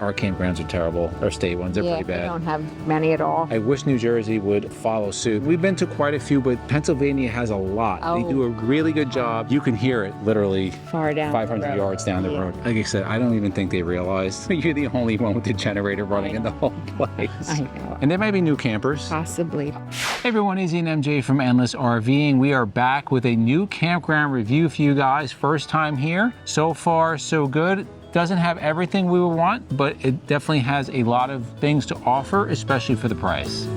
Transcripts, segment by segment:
Our campgrounds are terrible. Our state ones are pretty bad. We don't have many at all. I wish New Jersey would follow suit. We've been to quite a few, but Pennsylvania has a lot. They do a really good job. You can hear it literally far down 500 yards down the road. Like I said, I don't even think they realize you're the only one with the generator running in the whole place. I know. And there might be new campers. Possibly. Hey everyone, Izzy and MJ from Endless RVing. We are back with a new campground review for you guys. First time here. So far, so good. Doesn't have everything we would want, but it definitely has a lot of things to offer, especially for the price.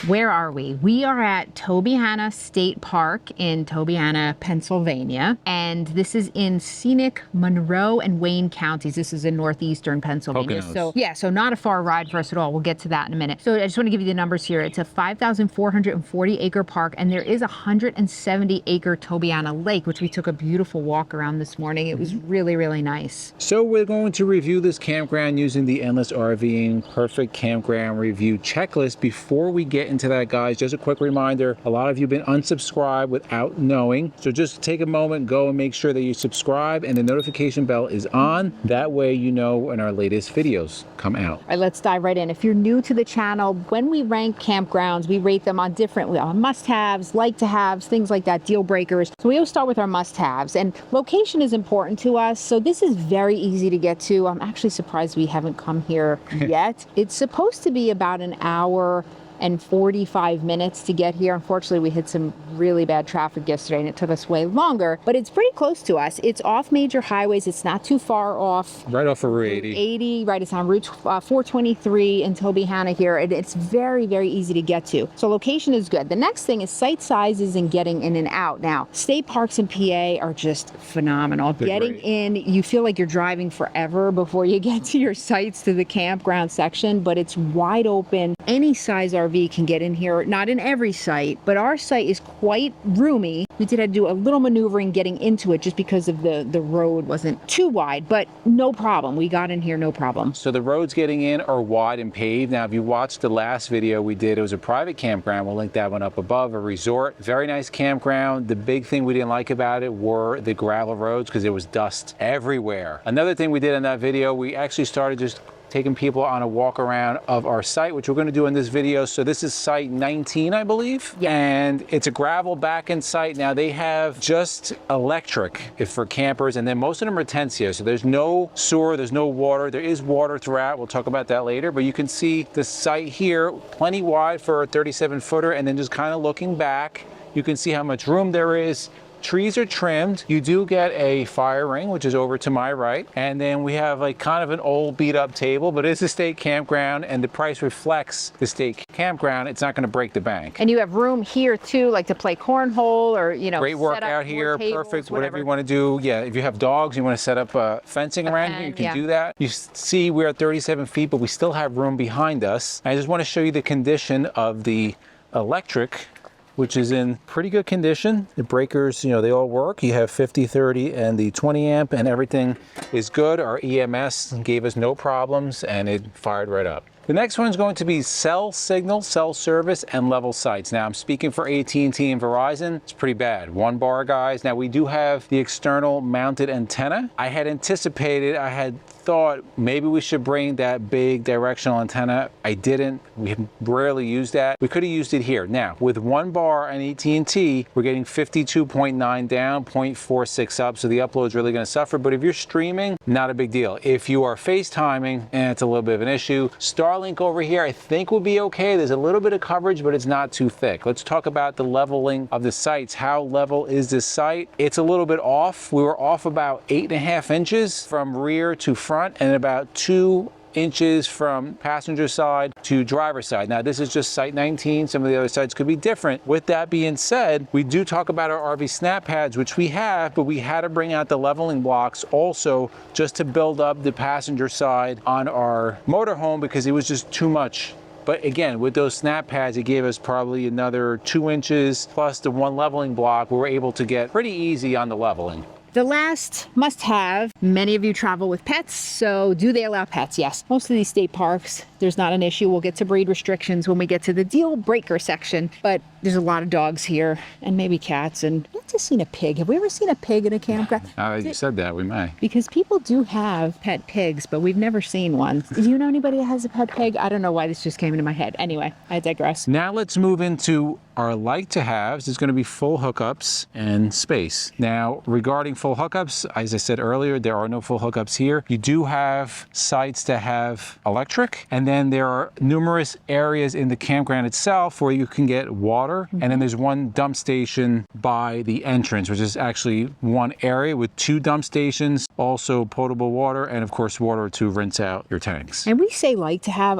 Where are we? We are at Tobyhanna State Park in Tobyhanna, Pennsylvania. And this is in scenic Monroe and Wayne counties. This is in northeastern Pennsylvania. Poconos. So not a far ride for us at all. We'll get to that in a minute. So I just want to give you the numbers here. It's a 5,440 acre park, and there is a 170 acre Tobyhanna Lake, which we took a beautiful walk around this morning. It was really, really nice. So we're going to review this campground using the Endless RVing Perfect Campground Review Checklist. Before we get into that, guys, just a quick reminder, a lot of you have been unsubscribed without knowing, so just take a moment, go and make sure that you subscribe and the notification bell is on. That way you know when our latest videos come out. All right, let's dive right in. If you're new to the channel, when we rank campgrounds, we rate them on different must-haves, like-to-haves, things like that, deal breakers. So we always start with our must-haves, and location is important to us. So this is very easy to get to. I'm actually surprised we haven't come here yet. It's supposed to be about an hour and 45 minutes to get here. Unfortunately, we hit some really bad traffic yesterday and it took us way longer, but it's pretty close to us. It's off major highways. It's not too far off. Right off of Route 80. Right, it's on Route 423 in Tobyhanna here. It's very, very easy to get to. So location is good. The next thing is site sizes and getting in and out. Now, state parks in PA are just phenomenal. Getting in, you feel like you're driving forever before you get to your sites, to the campground section, but it's wide open. Any size RV can get in here, not in every site, but our site is quite roomy. We did have to do a little maneuvering getting into it just because of the road wasn't too wide, but no problem. We got in here, no problem. So the roads getting in are wide and paved. Now, if you watched the last video we did, it was a private campground. We'll link that one up above, a resort. Very nice campground. The big thing we didn't like about it were the gravel roads because there was dust everywhere. Another thing we did in that video, we actually started just taking people on a walk around of our site, which we're going to do in this video. So this is site 19, I believe. Yeah. And it's a gravel back-end site. Now they have just electric for campers, and then most of them are tents here. So there's no sewer, there's no water. There is water throughout. We'll talk about that later, but you can see the site here, plenty wide for a 37-footer, and then just kind of looking back, you can see how much room there is. Trees are trimmed. You do get a fire ring, which is over to my right. And then we have like kind of an old beat up table, but it's a state campground and the price reflects the state campground. It's not going to break the bank. And you have room here too, like to play cornhole or, great workout here. Tables, perfect. Whatever you want to do. Yeah. If you have dogs, you want to set up fencing around here, you can do that. You see we're at 37 feet, but we still have room behind us. I just want to show you the condition of the electric, which is in pretty good condition. The breakers, they all work. You have 50, 30, and the 20 amp, and everything is good. Our EMS gave us no problems, and it fired right up. The next one is going to be cell signal, cell service, and level sites. Now, I'm speaking for AT&T and Verizon. It's pretty bad. One bar, guys. Now, we do have the external mounted antenna. I had thought maybe we should bring that big directional antenna. I didn't. We rarely use that. We could have used it here. Now, with one bar and AT&T, we're getting 52.9 down, 0.46 up, so the upload is really going to suffer. But if you're streaming, not a big deal. If you are FaceTiming, it's a little bit of an issue. Starlink over here, I think would be okay. There's a little bit of coverage, but it's not too thick. Let's talk about the leveling of the sites. How level is this site? It's a little bit off. We were off about 8.5 inches from rear to front and about 2 inches from passenger side to driver side. Now, this is just site 19. Some of the other sites could be different. With that being said, we do talk about our RV snap pads, which we have, but we had to bring out the leveling blocks also just to build up the passenger side on our motorhome because it was just too much. But again, with those snap pads, it gave us probably another 2 inches plus the one leveling block. We were able to get pretty easy on the leveling. The last must-have, many of you travel with pets, so do they allow pets? Yes. Most of these state parks There's not an issue. We'll get to breed restrictions when we get to the deal breaker section, but there's a lot of dogs here and maybe cats, and I've just seen a pig. Have we ever seen a pig in a campground? You said that, we may. Because people do have pet pigs, but we've never seen one. Do you know anybody that has a pet pig? I don't know why this just came into my head. Anyway, I digress. Now let's move into our like to haves. There's going to be full hookups and space. Now, regarding full hookups, as I said earlier, there are no full hookups here. You do have sites that have electric, and then there are numerous areas in the campground itself where you can get water. And then there's one dump station by the entrance, which is actually one area with 2 dump stations, also potable water, and of course water to rinse out your tanks. And we say like to have,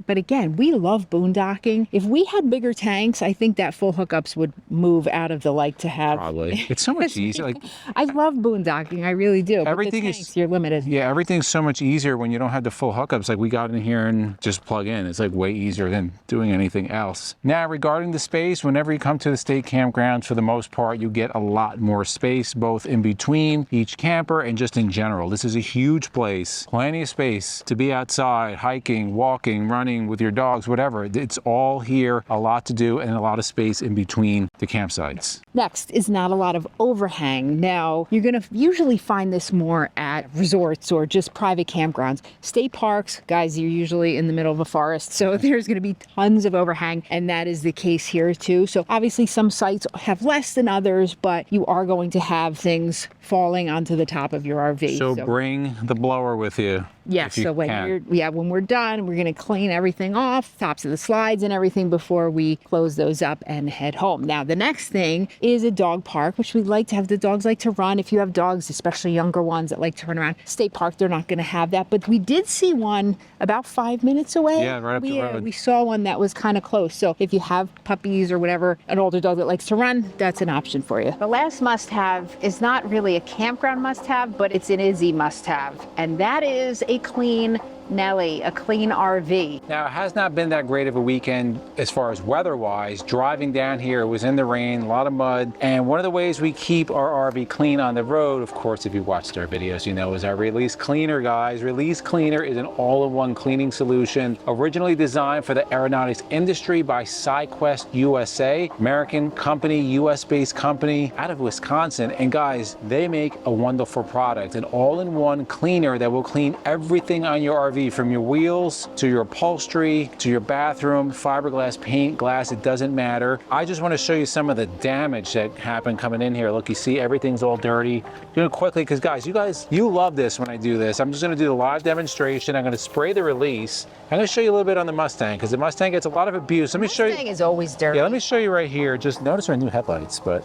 but again, we love boondocking. If we had bigger tanks, I think that full hookups would move out of the like to have. Probably. It's so much easier. Like, I love boondocking, I really do. Everything but the tanks, you're limited. Yeah, everything's so much easier when you don't have the full hookups. Like we got in here and just plug in. It's like way easier than doing anything else. Now, regarding the space, whenever you come to the state campgrounds, for the most part, you get a lot more space, both in between each camper and just in general. This is a huge place, plenty of space to be outside, hiking, walking, running with your dogs, whatever. It's all here, a lot to do, and a lot of space in between the campsites. Next is not a lot of overhang. Now, you're going to usually find this more at resorts or just private campgrounds. State parks, guys, you're usually in the middle of a forest, so there's going to be tons of overhang, and that is the case here too. So obviously some sites have less than others, but you are going to have things falling onto the top of your RV. So bring the blower with you. Yes, so when we're done, we're going to clean everything off, tops of the slides and everything before we close those up and head home. Now, the next thing is a dog park, which we like to have. The dogs like to run. If you have dogs, especially younger ones that like to run around, state park, they're not going to have that. But we did see one about 5 minutes away. Yeah, right up the road. We saw one that was kind of close. So if you have puppies or whatever, an older dog that likes to run, that's an option for you. The last must-have is not really a campground must-have, but it's an IZZY must-have, and that is a clean Nelly, a clean RV. Now, it has not been that great of a weekend as far as weather-wise. Driving down here, it was in the rain, a lot of mud, and one of the ways we keep our RV clean on the road, of course, if you watched our videos, you know, is our Release Cleaner, guys. Release Cleaner is an all-in-one cleaning solution, originally designed for the aeronautics industry by SciQuest USA, American company, US-based company out of Wisconsin, and guys, they make a wonderful product, an all-in-one cleaner that will clean everything on your RV, from your wheels to your upholstery to your bathroom, fiberglass, paint, glass, it doesn't matter. I just want to show you some of the damage that happened coming in here. Look, you see everything's all dirty. Doing it quickly because guys, you love this when I do this. I'm just going to do the live demonstration. I'm going to spray the release. I'm going to show you a little bit on the Mustang because the Mustang gets a lot of abuse. Let me show you. Mustang is always dirty. Yeah, let me show you right here. Just notice our new headlights, but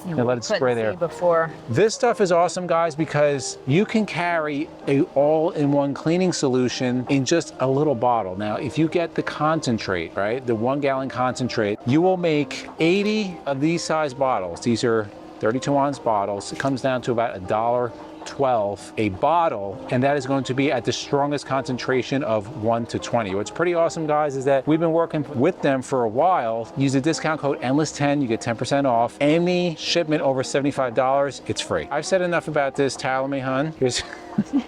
let it spray there. Before. This stuff is awesome, guys, because you can carry a all-in-one cleaning solution in just a little bottle. Now, if you get the concentrate, right, the 1 gallon concentrate, you will make 80 of these size bottles. These are 32 ounce bottles. It comes down to about $1.12 a bottle, and that is going to be at the strongest concentration of 1 to 20. What's pretty awesome, guys, is that we've been working with them for a while. Use the discount code ENDLESS10, you get 10% off. Any shipment over $75, it's free. I've said enough about this. Towel me, hun. Here's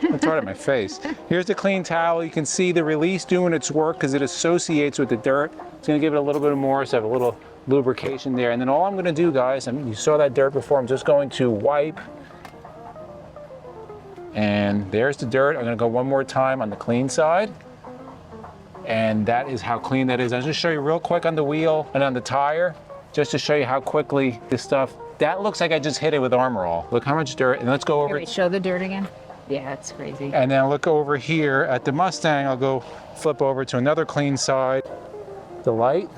that's right on my face. Here's the clean towel. You can see the release doing its work because it associates with the dirt. It's going to give it a little bit more, so I have a little lubrication there. And then all I'm going to do, guys, you saw that dirt before, I'm just going to wipe. And there's the dirt. I'm going to go one more time on the clean side. And that is how clean that is. I'll just show you real quick on the wheel and on the tire, just to show you how quickly this stuff, that looks like I just hit it with Armor All. Look how much dirt, and let's go over. Wait, show the dirt again. Yeah, it's crazy. And then look over here at the Mustang. I'll go flip over to another clean side. The light,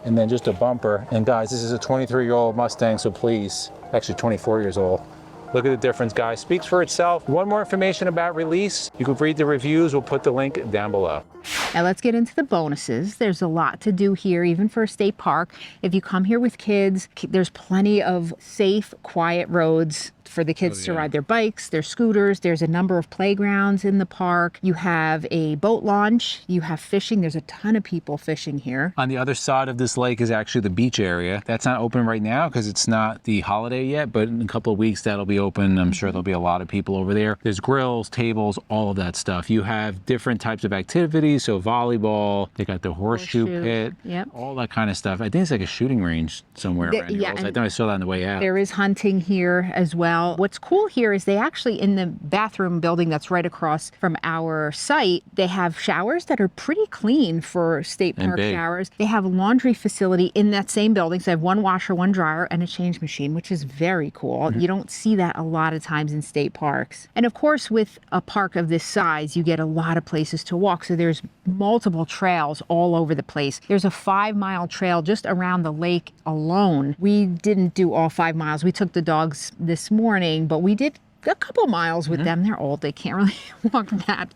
and then just a bumper. And guys, this is a 23-year-old Mustang, so please, actually 24 years old. Look at the difference, guys. Speaks for itself. One more information about Release. You can read the reviews. We'll put the link down below. Now let's get into the bonuses. There's a lot to do here, even for a state park. If you come here with kids, there's plenty of safe, quiet roads for the kids to ride their bikes, their scooters. There's a number of playgrounds in the park. You have a boat launch. You have fishing. There's a ton of people fishing here. On the other side of this lake is actually the beach area. That's not open right now because it's not the holiday yet, but in a couple of weeks that'll be open. I'm sure there'll be a lot of people over there. There's grills, tables, all of that stuff. You have different types of activities, so volleyball, they got the horseshoe pit, all that kind of stuff. I think it's like a shooting range somewhere around here. I thought I saw that on the way out. There is hunting here as well. What's cool here is they actually, in the bathroom building that's right across from our site, they have showers that are pretty clean for state park showers. They have a laundry facility in that same building. So they have one washer, one dryer, and a change machine, which is very cool. You don't see that a lot of times in state parks. And of course, with a park of this size, you get a lot of places to walk. So there's multiple trails all over the place. There's a 5-mile trail just around the lake alone. We didn't do all 5 miles. We took the dogs this morning, but we did a couple miles with them. They're old. They can't really walk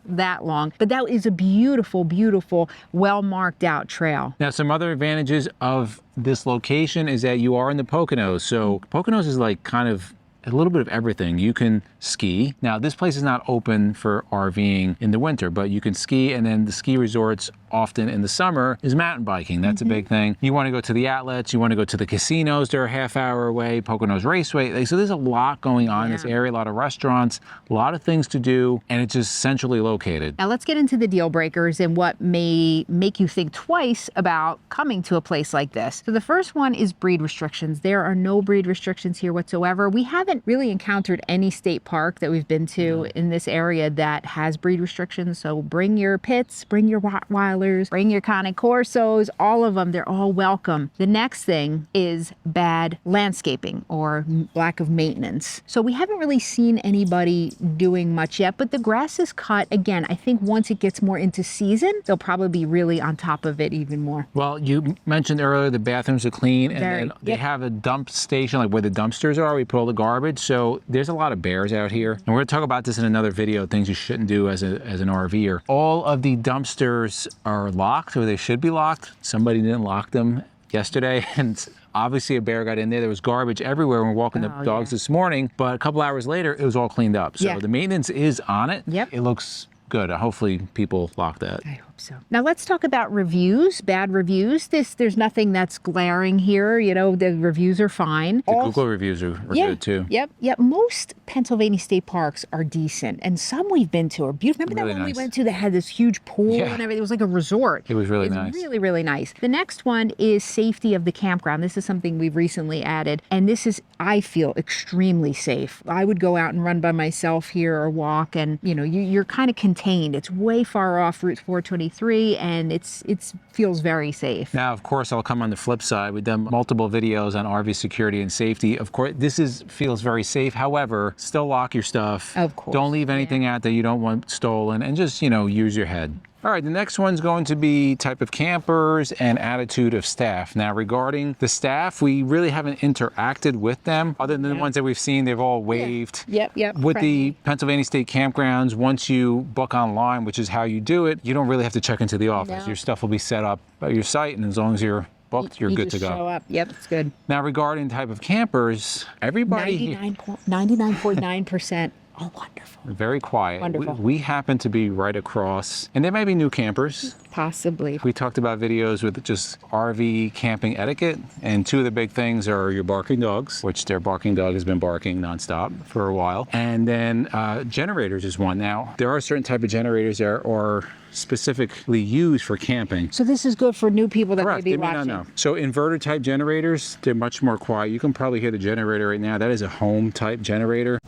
that long. But that is a beautiful, beautiful, well marked out trail. Now, some other advantages of this location is that you are in the Poconos. So Poconos is like kind of a little bit of everything. You can ski. Now, this place is not open for RVing in the winter, but you can ski, and then the ski resorts often in the summer is mountain biking. That's a big thing. You want to go to the outlets, you want to go to the casinos, they're a half hour away, Poconos Raceway. So there's a lot going on in this area, a lot of restaurants, a lot of things to do, and it's just centrally located. Now let's get into the deal breakers and what may make you think twice about coming to a place like this. So the first one is breed restrictions. There are no breed restrictions here whatsoever. We haven't really encountered any state park that we've been to in this area that has breed restrictions. So bring your pits, bring your Rottweilers, bring your Cane Corsos, all of them, they're all welcome. The next thing is bad landscaping or lack of maintenance. So we haven't really seen anybody doing much yet, but the grass is cut. Again, I think once it gets more into season, they'll probably be really on top of it even more. Well, you mentioned earlier the bathrooms are clean, and then they have a dump station, like where the dumpsters are, we put all the garbage. So there's a lot of bears out here. And we're gonna talk about this in another video, things you shouldn't do as an RVer. All of the dumpsters are locked, or they should be locked. Somebody didn't lock them yesterday, and obviously a bear got in there. There was garbage everywhere when we were walking the dogs this morning, but a couple hours later, it was all cleaned up. So the maintenance is on it. It looks good. Hopefully people lock that. I hope so. Now let's talk about reviews, bad reviews. There's nothing that's glaring here. You know, the reviews are fine. The Google reviews are good too. Yep. Most Pennsylvania state parks are decent, and some we've been to are beautiful. Remember that one we went to that had this huge pool and everything? It was like a resort. It was really nice. Really, really nice. The next one is safety of the campground. This is something we've recently added, and this is, I feel, extremely safe. I would go out and run by myself here or walk, and you know, you're kind of contained. It's way far off Route 423, and it feels very safe. Now, of course, I'll come on the flip side. We've done multiple videos on RV security and safety. Of course, this feels very safe. However, still lock your stuff. Of course. Don't leave anything out that you don't want stolen, and just, you know, use your head. All right, the next one's going to be type of campers and attitude of staff. Now, regarding the staff, we really haven't interacted with them. Other than the ones that we've seen, they've all waved. Yep. With the Pennsylvania State Campgrounds, once you book online, which is how you do it, you don't really have to check into the office. Your stuff will be set up at your site, and as long as you're booked, you're good to go. Show up. Yep, it's good. Now, regarding type of campers, everybody 99.9% are wonderful. Very quiet. Wonderful. We happen to be right across, and there may be new campers. Possibly. We talked about videos with just RV camping etiquette, and two of the big things are your barking dogs, which their barking dog has been barking nonstop for a while, and then generators is one. Now, there are certain type of generators that are specifically used for camping. So this is good for new people that Correct. may be They may watching. not know. So inverter type generators, they're much more quiet. You can probably hear the generator right now. That is a home type generator.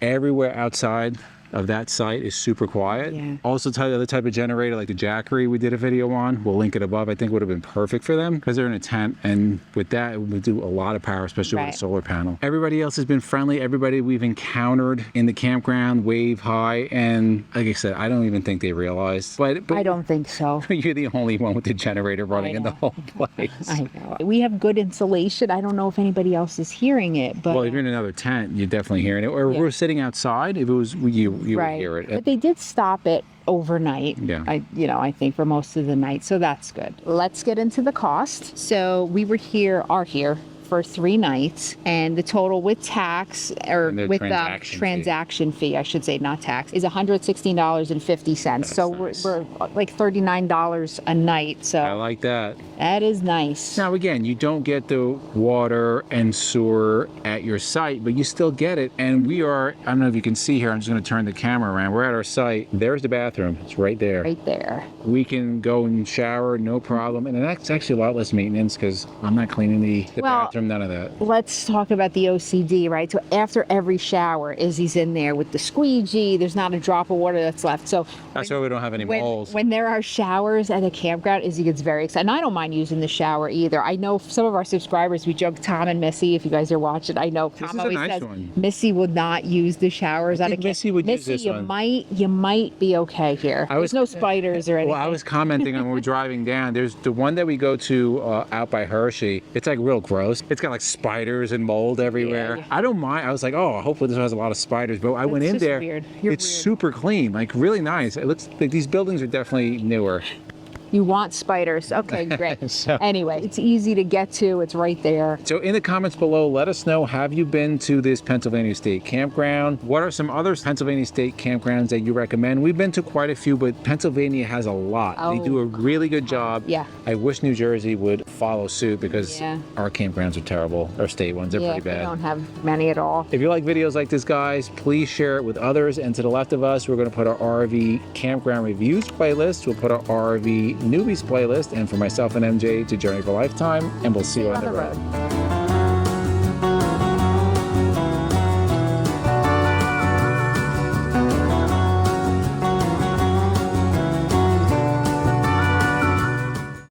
Everywhere outside of that site is super quiet. Also, the other type of generator, like the Jackery we did a video on, we'll link it above, I think would have been perfect for them because they're in a tent, and with that, it would do a lot of power, especially with a solar panel. Everybody else has been friendly. Everybody we've encountered in the campground wave hi, and like I said, I don't even think they realized. But I don't think so. You're the only one with the generator running in the whole place. I know. We have good insulation. I don't know if anybody else is hearing it, but well, if you're in another tent, you're definitely hearing it. Or if we're sitting outside, if it was you would hear it. But they did stop it overnight. Yeah. I think for most of the night. So that's good. Let's get into the cost. So we are here for 3 nights, and the total with tax or with the transaction fee, I should say, not tax, is $116.50. So nice. we're like $39 a night. So I like that. That is nice. Now again, you don't get the water and sewer at your site, but you still get it. And we are, I don't know if you can see here, I'm just going to turn the camera around. We're at our site. There's the bathroom. It's right there. Right there. We can go and shower, no problem. And that's actually a lot less maintenance because I'm not cleaning the bathroom, none of that. Let's talk about the OCD, right? So after every shower, Izzy's in there with the squeegee. There's not a drop of water that's left. So that's why we don't have any moles. When there are showers at a campground, Izzy gets very excited. And I don't mind using the shower either. I know some of our subscribers, we joke, Tom and Missy, if you guys are watching, I know Tom always says Missy would not use the showers at a campground. Missy would use this one. You might be okay here. There's no spiders or anything. Well, I was commenting on when we're driving down. There's the one that we go to out by Hershey. It's like real gross. It's got like spiders and mold everywhere. Yeah. I don't mind. I was like, oh, hopefully this has a lot of spiders. But I went in there. Weird. It's weird. super clean, like really nice. It looks like these buildings are definitely newer. You want spiders. Okay, great. Anyway, it's easy to get to. It's right there. So in the comments below, let us know, have you been to this Pennsylvania State Campground? What are some other Pennsylvania State campgrounds that you recommend? We've been to quite a few, but Pennsylvania has a lot. They do a really good job. Yeah. I wish New Jersey would follow suit because our campgrounds are terrible. Our state ones are pretty bad. We don't have many at all. If you like videos like this, guys, please share it with others. And to the left of us, we're going to put our RV campground reviews playlist. We'll put our RV newbies playlist, and for myself and MJ to Journey for Lifetime, and we'll see you on the road.